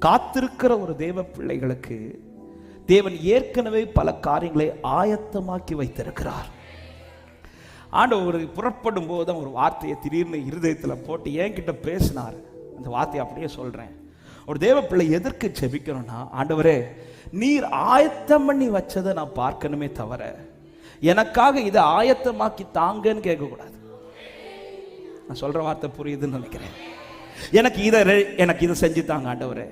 காத்திருக்கிற ஒரு தேவ பிள்ளைகளுக்கு தேவன் ஏற்கனவே பல காரியங்களை ஆயத்தமாக்கி வைத்திருக்கிறார். ஆண்டவர் புறப்படும் போது ஒரு வார்த்தையை திடீர்னு இருதயத்தில் போட்டு என்கிட்ட பேசினார். அந்த வார்த்தையை அப்படியே சொல்றேன். ஒரு தேவ பிள்ளை எதற்கு ஜெபிக்கணும்னா, ஆண்டவரே நீர் ஆயத்தம் பண்ணி வச்சதை நான் பார்க்கணுமே தவிர எனக்காக இதை ஆயத்தமாக்கி தாங்கன்னு கேட்கக்கூடாது. நான் சொல்ற வார்த்தை புரியுதுன்னு நினைக்கிறேன். எனக்கு இதை செஞ்சு தாங்க ஆண்டவரே,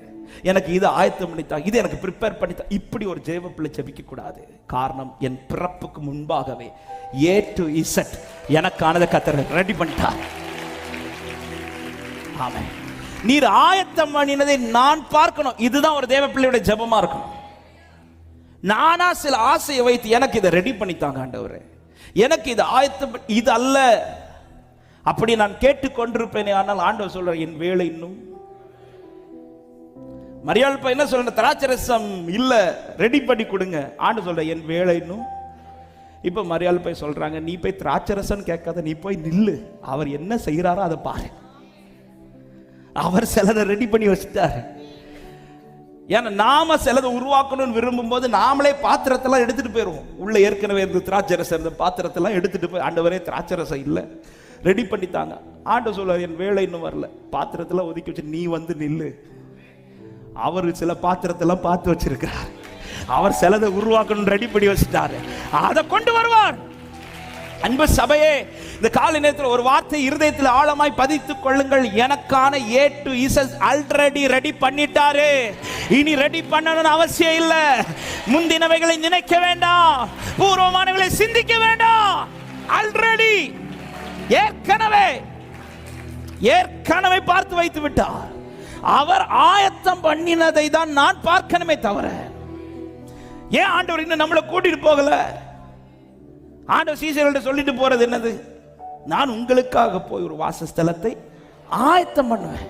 எனக்கு இது ஆயத்தம் பண்ணித்தாங்க, இது எனக்கு ப்ரிப்பேர் பண்ணித்தா, இப்படி ஒரு தேவ பிள்ளை ஜெபிக்க கூடாது. காரணம், என் பிறப்புக்கு முன்பாகவே A to Z எனக்கானதை கர்த்தர் ரெடி பண்ணிட்டார். ஆமென். நீர் ஆயத்தம் பண்ணினதை நான் பார்க்கணும். இதுதான் ஒரு தேவ பிள்ளையோட ஜெபமா இருக்கணும். நானா சில ஆசையை வைத்து எனக்கு இதை ரெடி பண்ணித்தாங்க ஆண்டவரே, எனக்கு இது ஆயத்தம், இது அல்ல அப்படி நான் கேட்டுக்கொண்டிருப்பேனே. ஆனால் ஆண்டவர் சொல்ற, என் வேலை இன்னும். மரியாள் என்ன சொல்ற, திராட்சரசம் இல்ல, ரெடி பண்ணி கொடுங்க. ஆண்டவர் சொல்ற, என் வேலை இன்னும். இப்ப மரியாள் போய் சொல்றாங்க, நீ போய் திராட்சரசம் கேட்காத, நீ போய் நில்லு, அவர் என்ன செய்யறாரோ அதை பாரு. அவர் சிலதை ரெடி பண்ணி வச்சுட்டாரு. ஏன்னா நாம சிலதை உருவாக்கணும்னு விரும்பும் போது நாமளே பாத்திரத்தெல்லாம் எடுத்துட்டு போயிருவோம். உள்ள ஏற்கனவே இருந்து திராட்சரசம் இருந்த பாத்திரத்தெல்லாம் எடுத்துட்டு போய், ஆண்டவரே திராட்சரசம் இல்லை, ரெடி பண்ணித்தாங்க. ஆண்டவர் சொல்ல, என் வேலை இன்னும் வரல, பாத்திரத்தெல்லாம் ஒதுக்கி வச்சு நீ வந்து நில்லு. அவர் சில பாத்திரத்தெல்லாம் பார்த்து வச்சிருக்கிறார். அவர் சிலதை உருவாக்கணும் ரெடி பண்ணி வச்சுட்டாரு, அதை கொண்டு வருவார். அன்பு சபையே, இந்த காலை நேரத்தில் ஒரு வார்த்தை இருதயத்தில் ஆழமாய் பதித்துக் கொள்ளுங்கள். எனக்கான A to Z already ready பண்ணிட்டாரு. இனி ரெடி பண்ணணும்னு அவசியம் இல்லை. முந்தினவைகளை நினைக்க வேண்டாம், பூர்வமானவைகளை சிந்திக்க வேண்டாம். ஆல்ரெடி ஏற்கனவே பார்த்து வைத்து விட்டார். அவர் ஆயத்தம் பண்ணினதை தான் நான் பார்க்கணுமே தவிர, ஏன் ஆண்டவர் இன்னும் நம்மளை கூட்டிட்டு போகல? ஆண்டவர் சீசர்கள்ட்ட சொல்லிட்டு போறது என்னது? நான் உங்களுக்காக போய் ஒரு வாசஸ்தலத்தை ஆயத்தம் பண்ணுவேன்.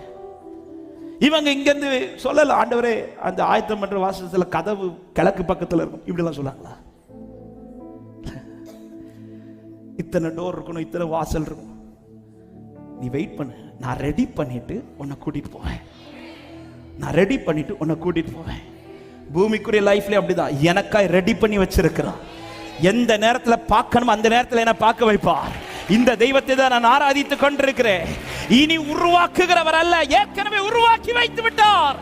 இவங்க இங்க இருந்து சொல்லல, ஆண்டவரே அந்த ஆயத்தம் பண்ற வாசஸ்தல கதவு கிழக்கு பக்கத்துல இருக்கும், இப்படி எல்லாம் சொன்னாங்களா? இத்தனை டோர் இருக்கணும், இத்தனை வாசல் இருக்கும். நீ வெயிட் பண்ணு, நான் ரெடி பண்ணிட்டு உன்னை கூட்டிட்டு போவேன். நான் ரெடி பண்ணிட்டு உன்னை கூட்டிட்டு போவேன். பூமிக்குரிய லைஃப்ல அப்படிதான், எனக்காய் ரெடி பண்ணி வச்சிருக்கிறான். எந்த நேரத்துல பார்க்கணும் அந்த நேரத்துல என்ன பார்க்க வைப்பார். இந்த தெய்வத்தை தான் நான் ஆராதித்துக் கொண்டிருக்கிறேன். இனி உருவாக்குகிறவர் அல்ல, ஏற்கனவே உருவாக்கி வைத்து விட்டார்.